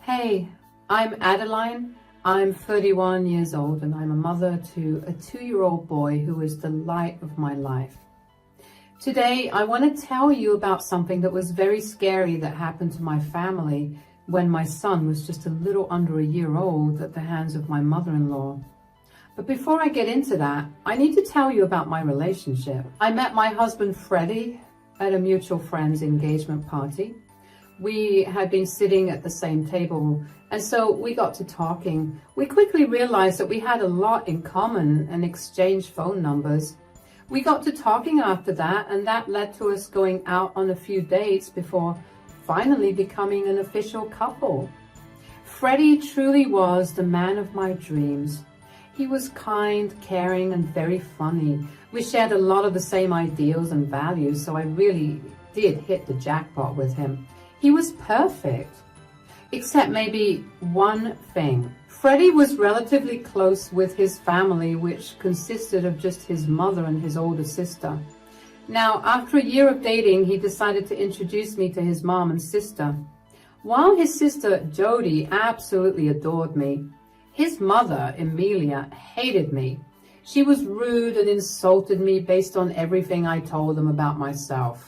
Hey, I'm Adeline. I'm 31 years old and I'm a mother to a 2-year-old boy who is the light of my life. Today, I want to tell you about something that was very scary that happened to my family when my son was just a little under a year old at the hands of my mother-in-law. But before I get into that, I need to tell you about my relationship. I met my husband Freddie at a mutual friend's engagement party. We had been sitting at the same table, and so we got to talking. We quickly realized that we had a lot in common and exchanged phone numbers. We got to talking after that, and that led to us going out on a few dates before finally becoming an official couple. Freddie truly was the man of my dreams. He was kind, caring, and very funny. We shared a lot of the same ideals and values, so I really did hit the jackpot with him. He was perfect, except maybe one thing. Freddie was relatively close with his family, which consisted of just his mother and his older sister. Now, after a year of dating, he decided to introduce me to his mom and sister. While his sister, Jody, absolutely adored me, his mother, Emilia, hated me. She was rude and insulted me based on everything I told them about myself.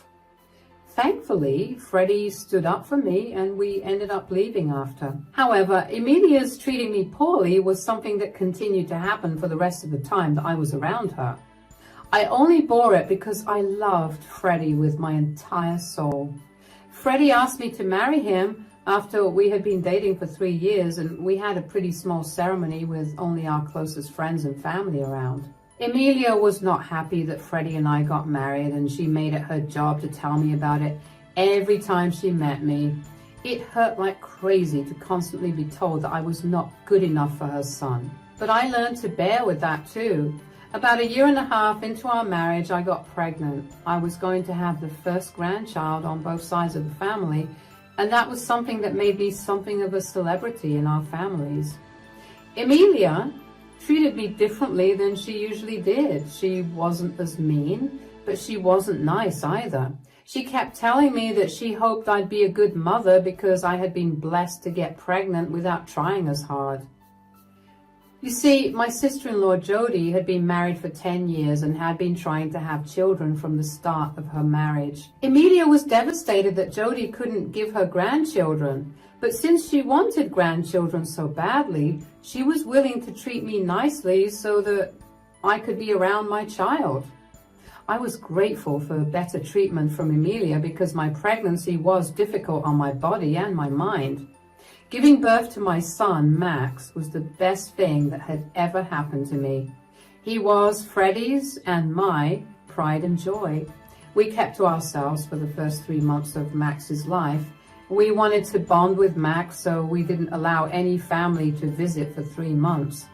Thankfully, Freddie stood up for me and we ended up leaving after. However, Emilia's treating me poorly was something that continued to happen for the rest of the time that I was around her. I only bore it because I loved Freddie with my entire soul. Freddie asked me to marry him after we had been dating for 3 years, and we had a pretty small ceremony with only our closest friends and family around. Emilia was not happy that Freddie and I got married, and she made it her job to tell me about it every time she met me. It hurt like crazy to constantly be told that I was not good enough for her son. But I learned to bear with that too. About 1.5 years into our marriage, I got pregnant. I was going to have the first grandchild on both sides of the family, and that was something that made me something of a celebrity in our families. Emilia treated me differently than she usually did. She wasn't as mean, but she wasn't nice either. She kept telling me that she hoped I'd be a good mother because I had been blessed to get pregnant without trying as hard. You see, my sister-in-law Jody had been married for 10 years and had been trying to have children from the start of her marriage. Emilia was devastated that Jody couldn't give her grandchildren, but since she wanted grandchildren so badly, she was willing to treat me nicely so that I could be around my child. I was grateful for better treatment from Emilia because my pregnancy was difficult on my body and my mind. Giving birth to my son, Max, was the best thing that had ever happened to me. He was Freddie's and my pride and joy. We kept to ourselves for the first 3 months of Max's life. We wanted to bond with Max, so we didn't allow any family to visit for 3 months.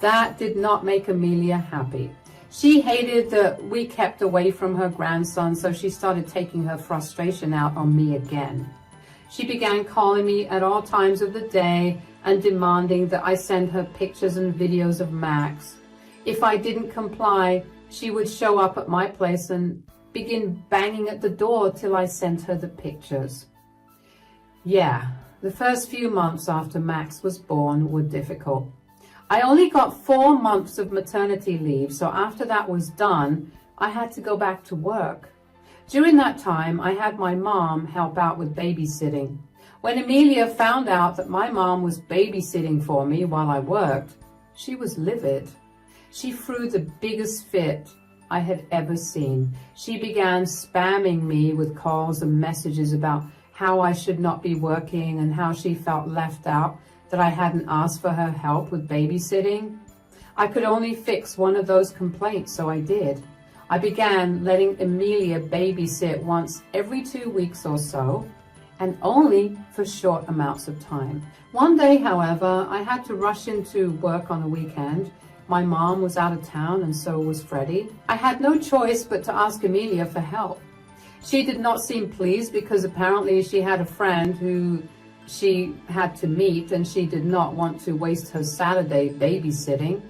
That did not make Emilia happy. She hated that we kept away from her grandson, so she started taking her frustration out on me again. She began calling me at all times of the day and demanding that I send her pictures and videos of Max. If I didn't comply, she would show up at my place and begin banging at the door till I sent her the pictures. Yeah, the first few months after Max was born were difficult. I only got 4 months of maternity leave, so after that was done, I had to go back to work. During that time, I had my mom help out with babysitting. When Emilia found out that my mom was babysitting for me while I worked, she was livid. She threw the biggest fit I had ever seen. She began spamming me with calls and messages about how I should not be working and how she felt left out, that I hadn't asked for her help with babysitting. I could only fix one of those complaints, so I did. I began letting Emilia babysit once every 2 weeks or so, and only for short amounts of time. One day, however, I had to rush into work on a weekend. My mom was out of town and so was Freddie. I had no choice but to ask Emilia for help. She did not seem pleased because apparently she had a friend who she had to meet and she did not want to waste her Saturday babysitting.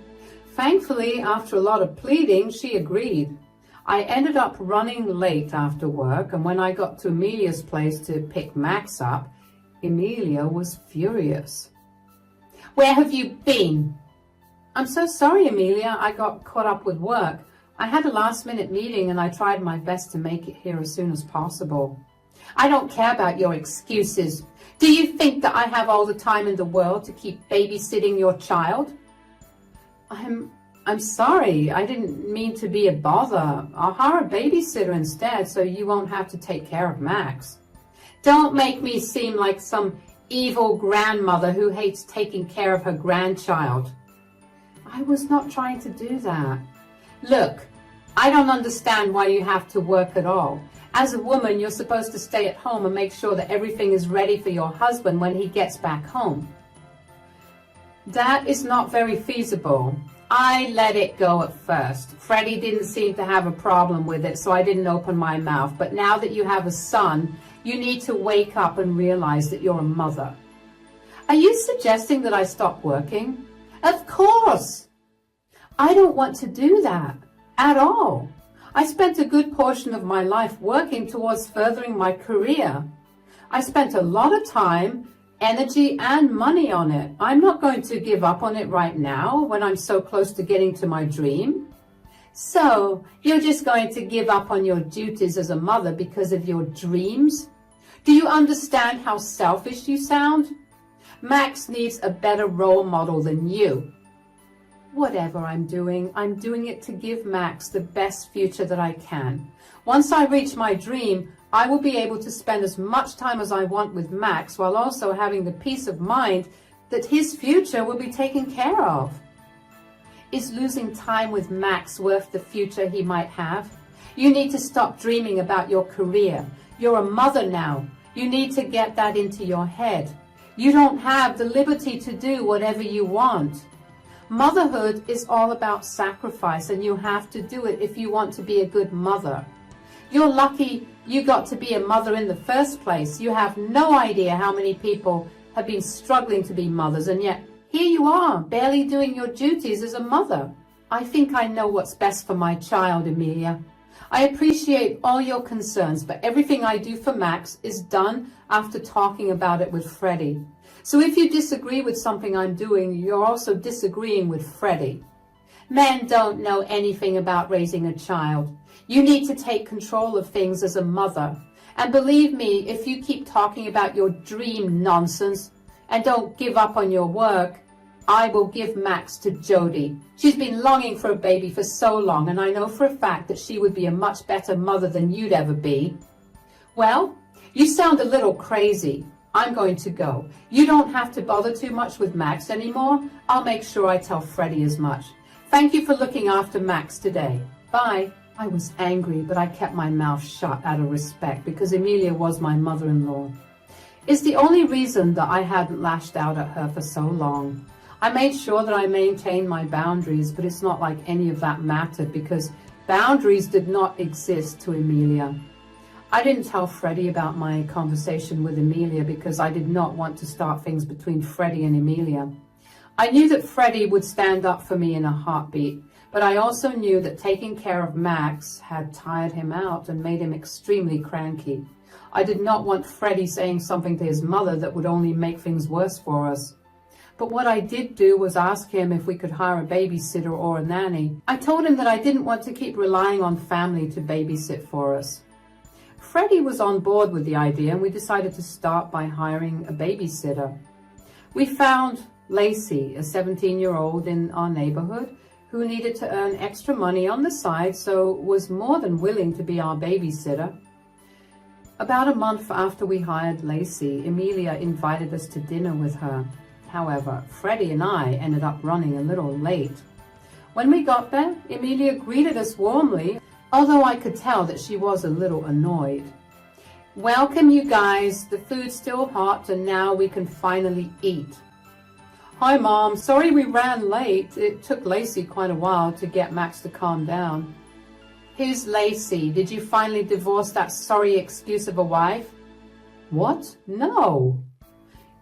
Thankfully, after a lot of pleading, she agreed. I ended up running late after work, and when I got to Emilia's place to pick Max up, Emilia was furious. "Where have you been?" "I'm so sorry, Emilia. I got caught up with work. I had a last-minute meeting and I tried my best to make it here as soon as possible." "I don't care about your excuses. Do you think that I have all the time in the world to keep babysitting your child?" I'm sorry. I didn't mean to be a bother. I'll hire a babysitter instead so you won't have to take care of Max." "Don't make me seem like some evil grandmother who hates taking care of her grandchild." "I was not trying to do that." "Look, I don't understand why you have to work at all. As a woman, you're supposed to stay at home and make sure that everything is ready for your husband when he gets back home." "That is not very feasible. I let it go at first. Freddie didn't seem to have a problem with it, so I didn't open my mouth. But now that you have a son, you need to wake up and realize that you're a mother." "Are you suggesting that I stop working?" "Of course. I don't want to do that at all. I spent a good portion of my life working towards furthering my career. I spent a lot of time, energy, and money on it. I'm not going to give up on it right now when I'm so close to getting to my dream." "So, you're just going to give up on your duties as a mother because of your dreams? Do you understand how selfish you sound? Max needs a better role model than you." "Whatever I'm doing it to give Max the best future that I can. Once I reach my dream, I will be able to spend as much time as I want with Max while also having the peace of mind that his future will be taken care of." "Is losing time with Max worth the future he might have? You need to stop dreaming about your career. You're a mother now. You need to get that into your head. You don't have the liberty to do whatever you want. Motherhood is all about sacrifice, and you have to do it if you want to be a good mother. You're lucky you got to be a mother in the first place. You have no idea how many people have been struggling to be mothers, and yet here you are, barely doing your duties as a mother. I think I know what's best for my child, Emilia. I appreciate all your concerns, but everything I do for Max is done after talking about it with Freddie. So if you disagree with something I'm doing, you're also disagreeing with Freddie. Men don't know anything about raising a child. You need to take control of things as a mother. And believe me, if you keep talking about your dream nonsense and don't give up on your work, I will give Max to Jody. She's been longing for a baby for so long, and I know for a fact that she would be a much better mother than you'd ever be." "Well, you sound a little crazy. I'm going to go. You don't have to bother too much with Max anymore. I'll make sure I tell Freddie as much. Thank you for looking after Max today. Bye." I was angry, but I kept my mouth shut out of respect because Emilia was my mother-in-law. It's the only reason that I hadn't lashed out at her for so long. I made sure that I maintained my boundaries, but it's not like any of that mattered because boundaries did not exist to Emilia. I didn't tell Freddie about my conversation with Emilia because I did not want to start things between Freddie and Emilia. I knew that Freddie would stand up for me in a heartbeat, but I also knew that taking care of Max had tired him out and made him extremely cranky. I did not want Freddie saying something to his mother that would only make things worse for us. But what I did do was ask him if we could hire a babysitter or a nanny. I told him that I didn't want to keep relying on family to babysit for us. Freddie was on board with the idea, and we decided to start by hiring a babysitter. We found Lacey, a 17-year-old in our neighborhood, who needed to earn extra money on the side, so was more than willing to be our babysitter. About a month after we hired Lacey, Emilia invited us to dinner with her. However, Freddie and I ended up running a little late. When we got there, Emilia greeted us warmly, although I could tell that she was a little annoyed. "Welcome, you guys. The food's still hot, and now we can finally eat." "Hi, Mom. Sorry we ran late. It took Lacey quite a while to get Max to calm down." "Who's Lacey? Did you finally divorce that sorry excuse of a wife?" "What? No."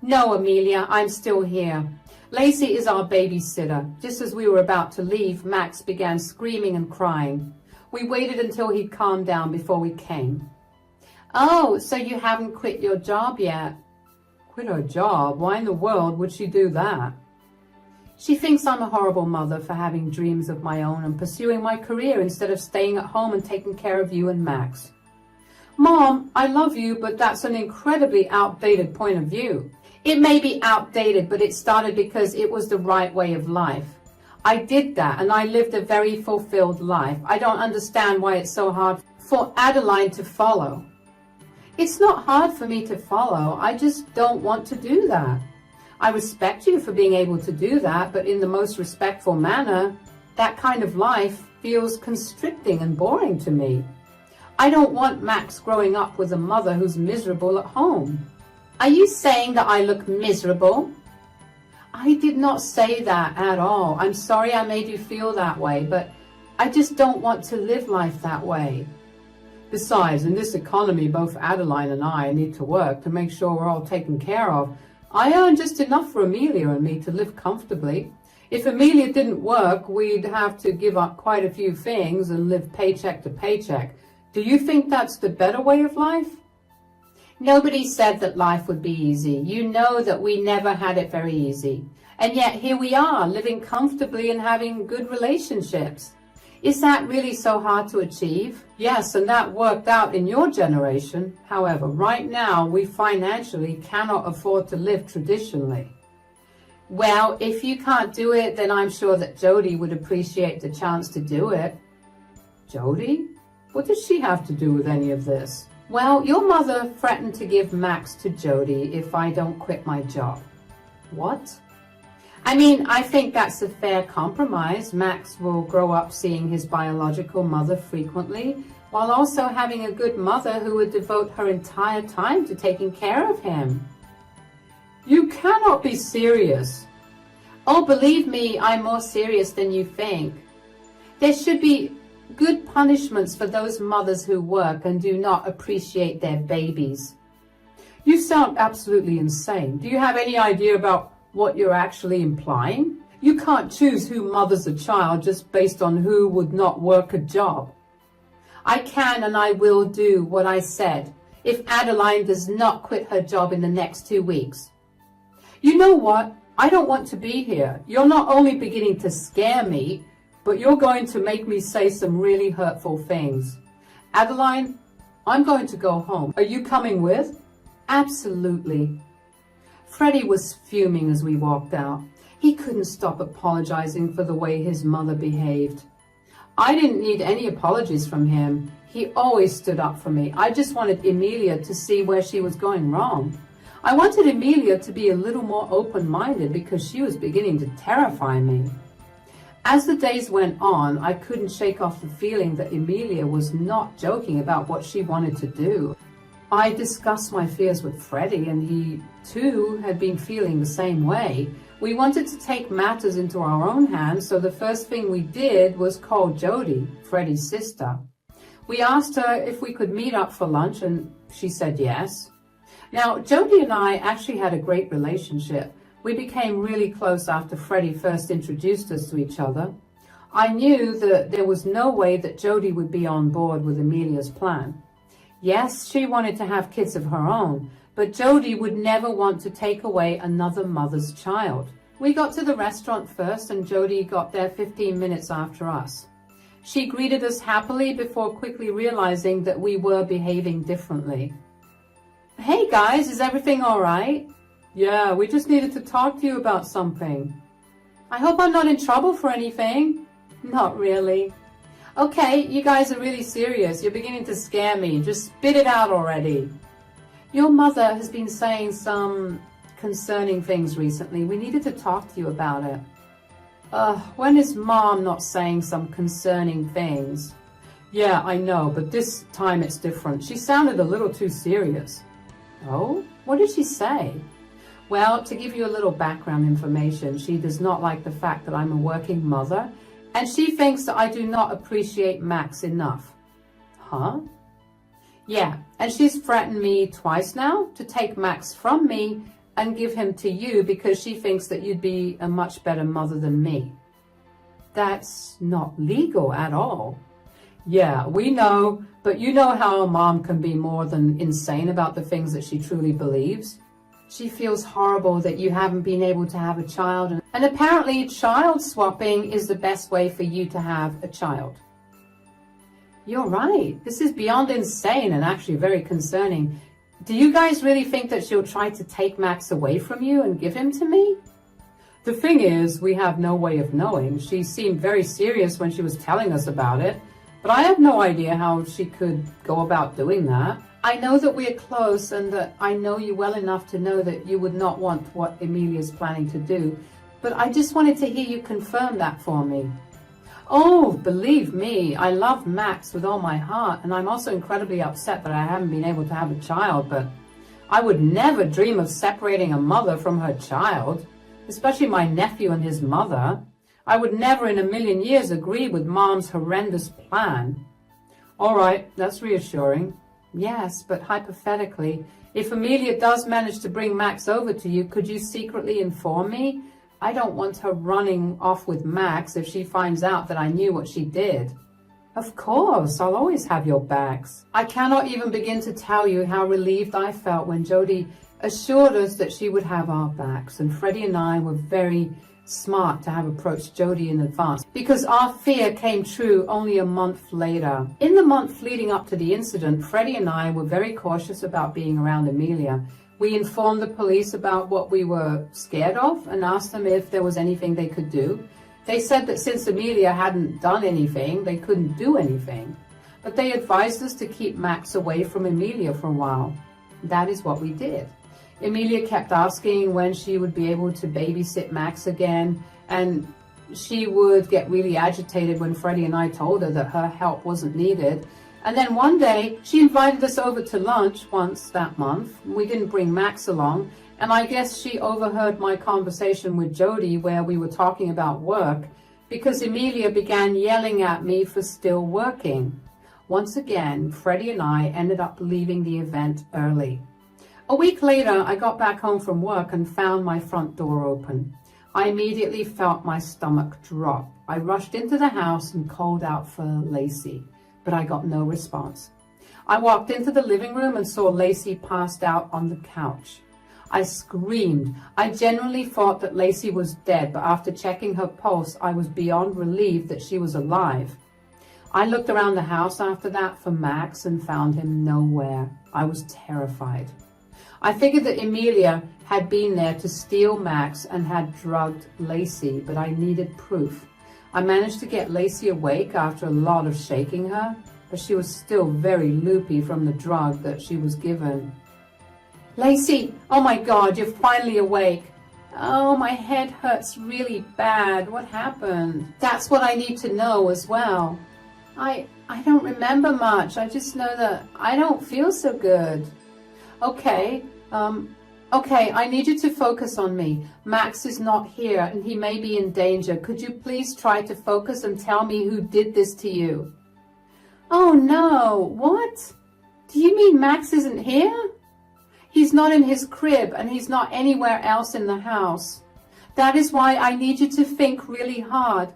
"No, Emilia, I'm still here. Lacey is our babysitter. Just as we were about to leave, Max began screaming and crying. We waited until he'd calmed down before we came." "Oh, so you haven't quit your job yet?" Quit her job? Why in the world would she do that? She thinks I'm a horrible mother for having dreams of my own and pursuing my career instead of staying at home and taking care of you and Max. Mom, I love you, but that's an incredibly outdated point of view. It may be outdated, but it started because it was the right way of life. I did that and I lived a very fulfilled life. I don't understand why it's so hard for Adeline to follow. It's not hard for me to follow. I just don't want to do that. I respect you for being able to do that, but in the most respectful manner, that kind of life feels constricting and boring to me. I don't want Max growing up with a mother who's miserable at home. Are you saying that I look miserable? I did not say that at all. I'm sorry I made you feel that way, but I just don't want to live life that way. Besides, in this economy, both Adeline and I need to work to make sure we're all taken care of. I earn just enough for Amelia and me to live comfortably. If Amelia didn't work, we'd have to give up quite a few things and live paycheck to paycheck. Do you think that's the better way of life? Nobody said that life would be easy. You know that we never had it very easy. And yet here we are, living comfortably and having good relationships. Is that really so hard to achieve? Yes, and that worked out in your generation. However, right now, we financially cannot afford to live traditionally. Well, if you can't do it, then I'm sure that Jody would appreciate the chance to do it. Jody? What does she have to do with any of this? Well, your mother threatened to give Max to Jody if I don't quit my job. What? I mean, I think that's a fair compromise. Max will grow up seeing his biological mother frequently, while also having a good mother who would devote her entire time to taking care of him. You cannot be serious. Oh, believe me, I'm more serious than you think. There should be good punishments for those mothers who work and do not appreciate their babies. You sound absolutely insane. Do you have any idea about what you're actually implying? You can't choose who mothers a child just based on who would not work a job. I can and I will do what I said if Adeline does not quit her job in the next 2 weeks. You know what? I don't want to be here. You're not only beginning to scare me, but you're going to make me say some really hurtful things. Adeline, I'm going to go home. Are you coming with? Absolutely. Freddie was fuming as we walked out. He couldn't stop apologizing for the way his mother behaved. I didn't need any apologies from him. He always stood up for me. I just wanted Amelia to see where she was going wrong. I wanted Amelia to be a little more open-minded because she was beginning to terrify me. As the days went on, I couldn't shake off the feeling that Amelia was not joking about what she wanted to do. I discussed my fears with Freddie, and he, too, had been feeling the same way. We wanted to take matters into our own hands, so the first thing we did was call Jody, Freddie's sister. We asked her if we could meet up for lunch, and she said yes. Now, Jody and I actually had a great relationship. We became really close after Freddie first introduced us to each other. I knew that there was no way that Jody would be on board with Amelia's plan. Yes, she wanted to have kids of her own, but Jody would never want to take away another mother's child. We got to the restaurant first, and Jody got there 15 minutes after us. She greeted us happily before quickly realizing that we were behaving differently. Hey guys, is everything all right? Yeah, we just needed to talk to you about something. I hope I'm not in trouble for anything. Not really. Okay, you guys are really serious. You're beginning to scare me. Just spit it out already. Your mother has been saying some concerning things recently. We needed to talk to you about it. When is Mom not saying some concerning things? Yeah, I know, but this time it's different. She sounded a little too serious. Oh? What did she say? Well, to give you a little background information, she does not like the fact that I'm a working mother, and she thinks that I do not appreciate Max enough. Huh? Yeah, and she's threatened me twice now to take Max from me and give him to you because she thinks that you'd be a much better mother than me. That's not legal at all. Yeah, we know, but you know how a mom can be more than insane about the things that she truly believes. She feels horrible that you haven't been able to have a child. And apparently child swapping is the best way for you to have a child. You're right. This is beyond insane and actually very concerning. Do you guys really think that she'll try to take Max away from you and give him to me? The thing is, we have no way of knowing. She seemed very serious when she was telling us about it, but I have no idea how she could go about doing that. I know that we're close and that I know you well enough to know that you would not want what Emilia's planning to do, but I just wanted to hear you confirm that for me. Oh, believe me, I love Max with all my heart, and I'm also incredibly upset that I haven't been able to have a child, but I would never dream of separating a mother from her child, especially my nephew and his mother. I would never in a million years agree with Mom's horrendous plan. All right, that's reassuring. Yes, but hypothetically, if Emilia does manage to bring Max over to you, could you secretly inform me? I don't want her running off with Max if she finds out that I knew what she did. Of course, I'll always have your backs. I cannot even begin to tell you how relieved I felt when Jody assured us that she would have our backs, and Freddie and I were very smart to have approached Jody in advance because our fear came true only a month later. In the month leading up to the incident, Freddie and I were very cautious about being around Emilia. We informed the police about what we were scared of and asked them if there was anything they could do. They said that since Emilia hadn't done anything, they couldn't do anything. But they advised us to keep Max away from Emilia for a while. That is what we did. Emilia kept asking when she would be able to babysit Max again, and she would get really agitated when Freddie and I told her that her help wasn't needed. And then one day, she invited us over to lunch once that month. We didn't bring Max along, and I guess she overheard my conversation with Jody where we were talking about work, because Emilia began yelling at me for still working. Once again, Freddie and I ended up leaving the event early. A week later, I got back home from work and found my front door open. I immediately felt my stomach drop. I rushed into the house and called out for Lacey, but I got no response. I walked into the living room and saw Lacey passed out on the couch. I screamed. I genuinely thought that Lacey was dead, but after checking her pulse, I was beyond relieved that she was alive. I looked around the house after that for Max and found him nowhere. I was terrified. I figured that Emilia had been there to steal Max and had drugged Lacey, but I needed proof. I managed to get Lacey awake after a lot of shaking her, but she was still very loopy from the drug that she was given. Lacey, oh my God, you're finally awake. Oh, my head hurts really bad. What happened? That's what I need to know as well. I don't remember much. I just know that I don't feel so good. Okay, I need you to focus on me. Max is not here and he may be in danger. Could you please try to focus and tell me who did this to you? Oh no, what? Do you mean Max isn't here? He's not in his crib and he's not anywhere else in the house. That is why I need you to think really hard.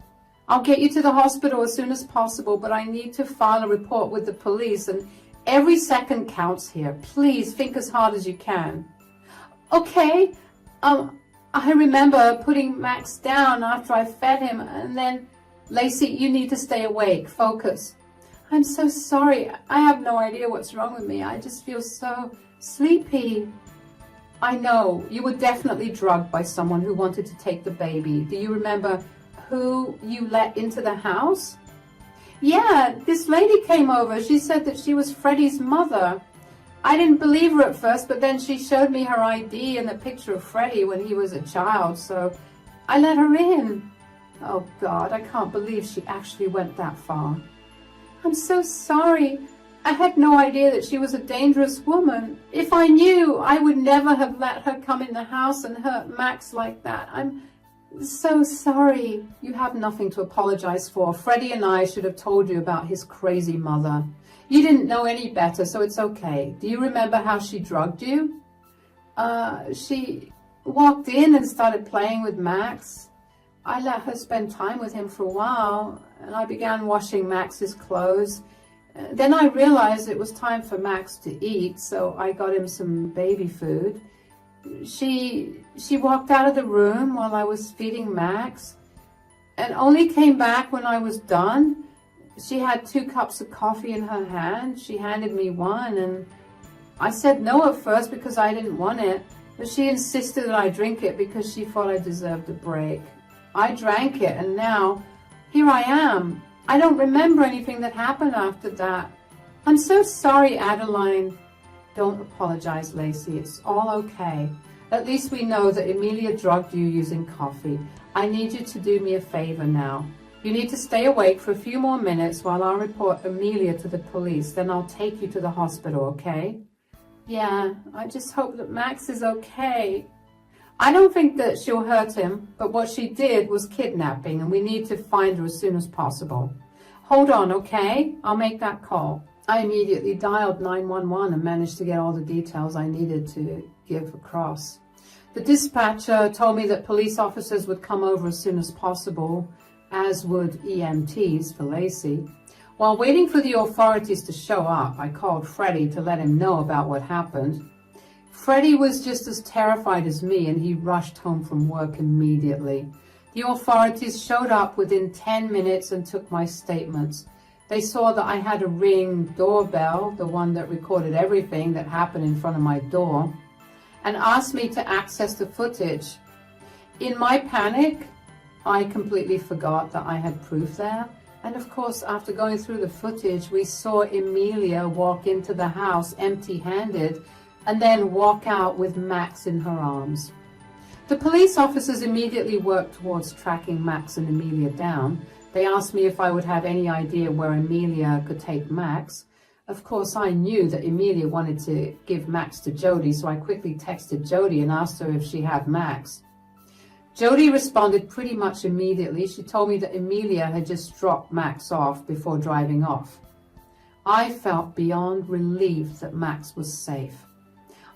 I'll get you to the hospital as soon as possible, but I need to file a report with the police, and every second counts here. Please think as hard as you can. Okay, I remember putting Max down after I fed him, and then, Lacey, you need to stay awake. Focus. I'm so sorry. I have no idea what's wrong with me. I just feel so sleepy. I know, you were definitely drugged by someone who wanted to take the baby. Do you remember who you let into the house? Yeah, this lady came over. She said that she was Freddie's mother. I didn't believe her at first, but then she showed me her ID and a picture of Freddie when he was a child, so I let her in. Oh God, I can't believe she actually went that far. I'm so sorry. I had no idea that she was a dangerous woman. If I knew, I would never have let her come in the house and hurt Max like that. I'm so sorry. You have nothing to apologize for. Freddie and I should have told you about his crazy mother. You didn't know any better, so it's okay. Do you remember how she drugged you? She walked in and started playing with Max. I let her spend time with him for a while, and I began washing Max's clothes. Then I realized it was time for Max to eat, so I got him some baby food. She walked out of the room while I was feeding Max and only came back when I was done. She had 2 cups of coffee in her hand. She handed me one and I said no at first because I didn't want it, but she insisted that I drink it because she thought I deserved a break. I drank it and now here I am. I don't remember anything that happened after that. I'm so sorry, Adeline. Don't apologize, Lacey. It's all okay. At least we know that Emilia drugged you using coffee. I need you to do me a favor now. You need to stay awake for a few more minutes while I report Emilia to the police. Then I'll take you to the hospital, okay? Yeah, I just hope that Max is okay. I don't think that she'll hurt him, but what she did was kidnapping and we need to find her as soon as possible. Hold on, okay? I'll make that call. I immediately dialed 911 and managed to get all the details I needed to give across. The dispatcher told me that police officers would come over as soon as possible, as would EMTs for Lacey. While waiting for the authorities to show up, I called Freddie to let him know about what happened. Freddie was just as terrified as me and he rushed home from work immediately. The authorities showed up within 10 minutes and took my statements. They saw that I had a Ring doorbell, the one that recorded everything that happened in front of my door, and asked me to access the footage. In my panic, I completely forgot that I had proof there. And of course, after going through the footage, we saw Emilia walk into the house empty-handed and then walk out with Max in her arms. The police officers immediately worked towards tracking Max and Emilia down. They asked me if I would have any idea where Emilia could take Max. Of course, I knew that Emilia wanted to give Max to Jody, so I quickly texted Jody and asked her if she had Max. Jody responded pretty much immediately. She told me that Emilia had just dropped Max off before driving off. I felt beyond relief that Max was safe.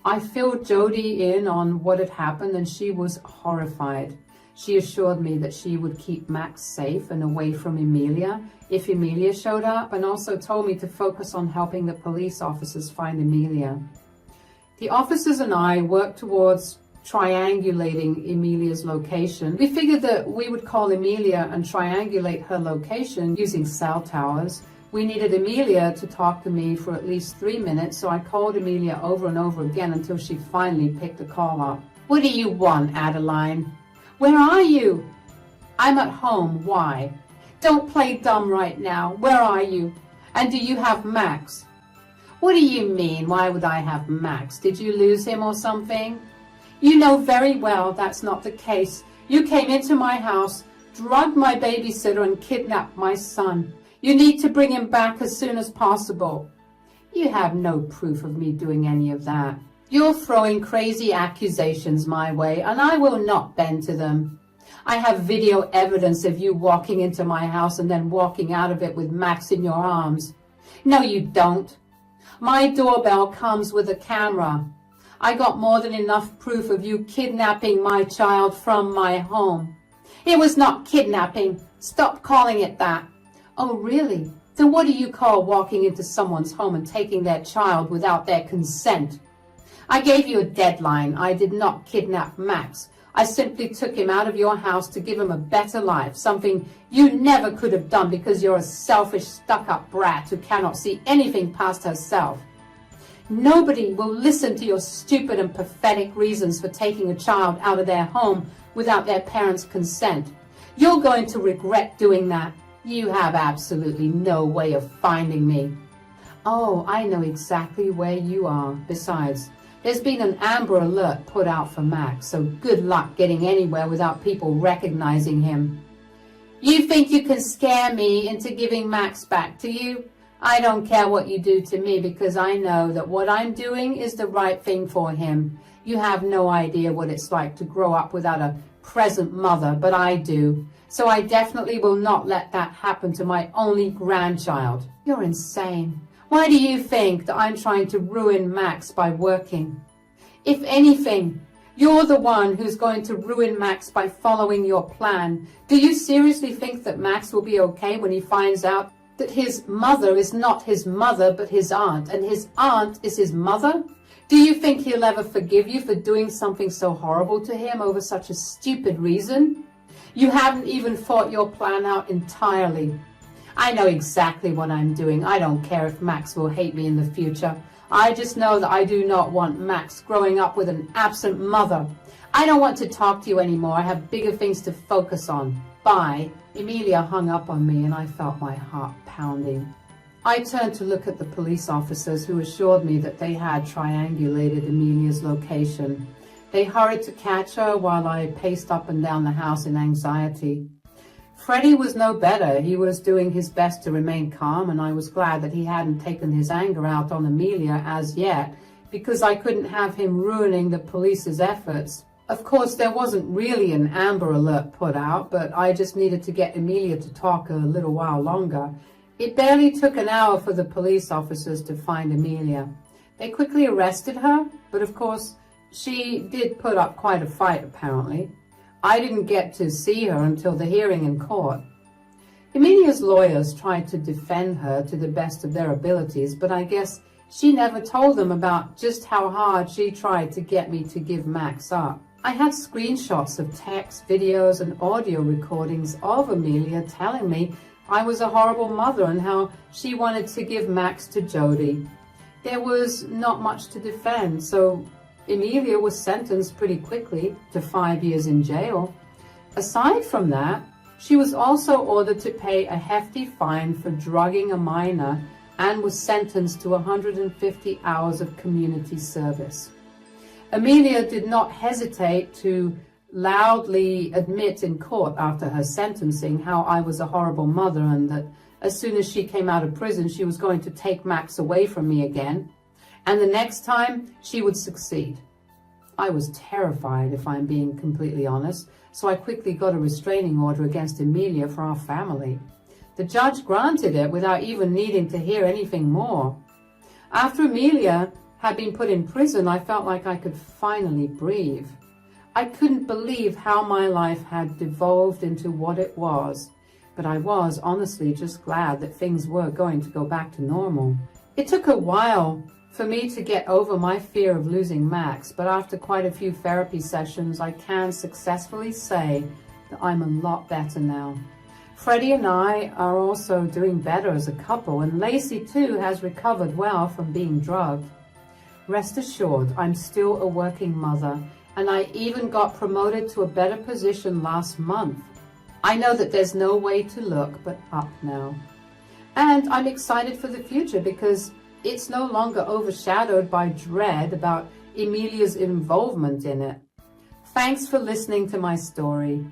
I filled Jody in on what had happened and she was horrified. She assured me that she would keep Max safe and away from Emilia if Emilia showed up, and also told me to focus on helping the police officers find Emilia. The officers and I worked towards triangulating Emilia's location. We figured that we would call Emilia and triangulate her location using cell towers. We needed Emilia to talk to me for at least 3 minutes, so I called Emilia over and over again until she finally picked the call up. What do you want, Adeline? Where are you? I'm at home. Why? Don't play dumb right now. Where are you? And do you have Max? What do you mean? Why would I have Max? Did you lose him or something? You know very well that's not the case. You came into my house, drugged my babysitter, and kidnapped my son. You need to bring him back as soon as possible. You have no proof of me doing any of that. You're throwing crazy accusations my way, and I will not bend to them. I have video evidence of you walking into my house and then walking out of it with Max in your arms. No, you don't. My doorbell comes with a camera. I got more than enough proof of you kidnapping my child from my home. It was not kidnapping. Stop calling it that. Oh, really? Then what do you call walking into someone's home and taking their child without their consent? I gave you a deadline. I did not kidnap Max. I simply took him out of your house to give him a better life, something you never could have done because you're a selfish, stuck-up brat who cannot see anything past herself. Nobody will listen to your stupid and pathetic reasons for taking a child out of their home without their parents' consent. You're going to regret doing that. You have absolutely no way of finding me. Oh, I know exactly where you are. Besides, there's been an Amber Alert put out for Max, so good luck getting anywhere without people recognizing him. You think you can scare me into giving Max back to you? I don't care what you do to me because I know that what I'm doing is the right thing for him. You have no idea what it's like to grow up without a present mother, but I do. So I definitely will not let that happen to my only grandchild. You're insane. Why do you think that I'm trying to ruin Max by working? If anything, you're the one who's going to ruin Max by following your plan. Do you seriously think that Max will be okay when he finds out that his mother is not his mother but his aunt, and his aunt is his mother? Do you think he'll ever forgive you for doing something so horrible to him over such a stupid reason? You haven't even thought your plan out entirely. I know exactly what I'm doing. I don't care if Max will hate me in the future. I just know that I do not want Max growing up with an absent mother. I don't want to talk to you anymore. I have bigger things to focus on. Bye. Emilia hung up on me and I felt my heart pounding. I turned to look at the police officers who assured me that they had triangulated Emilia's location. They hurried to catch her while I paced up and down the house in anxiety. Freddie was no better. He was doing his best to remain calm, and I was glad that he hadn't taken his anger out on Emilia as yet, because I couldn't have him ruining the police's efforts. Of course, there wasn't really an Amber Alert put out, but I just needed to get Emilia to talk a little while longer. It barely took an hour for the police officers to find Emilia. They quickly arrested her, but of course, she did put up quite a fight, apparently. I didn't get to see her until the hearing in court. Emilia's lawyers tried to defend her to the best of their abilities, but I guess she never told them about just how hard she tried to get me to give Max up. I had screenshots of text, videos, and audio recordings of Emilia telling me I was a horrible mother and how she wanted to give Max to Jody. There was not much to defend, so Emilia was sentenced pretty quickly to 5 years in jail. Aside from that, she was also ordered to pay a hefty fine for drugging a minor and was sentenced to 150 hours of community service. Emilia did not hesitate to loudly admit in court after her sentencing how I was a horrible mother and that as soon as she came out of prison, she was going to take Max away from me again. And the next time, she would succeed. I was terrified, if I'm being completely honest, so I quickly got a restraining order against Emilia for our family. The judge granted it without even needing to hear anything more. After Emilia had been put in prison, I felt like I could finally breathe. I couldn't believe how my life had devolved into what it was, but I was honestly just glad that things were going to go back to normal. It took a while for me to get over my fear of losing Max, but after quite a few therapy sessions, I can successfully say that I'm a lot better now. Freddie and I are also doing better as a couple, and Lacey too has recovered well from being drugged. Rest assured, I'm still a working mother, and I even got promoted to a better position last month. I know that there's no way to look but up now. And I'm excited for the future because it's no longer overshadowed by dread about Emilia's involvement in it. Thanks for listening to my story.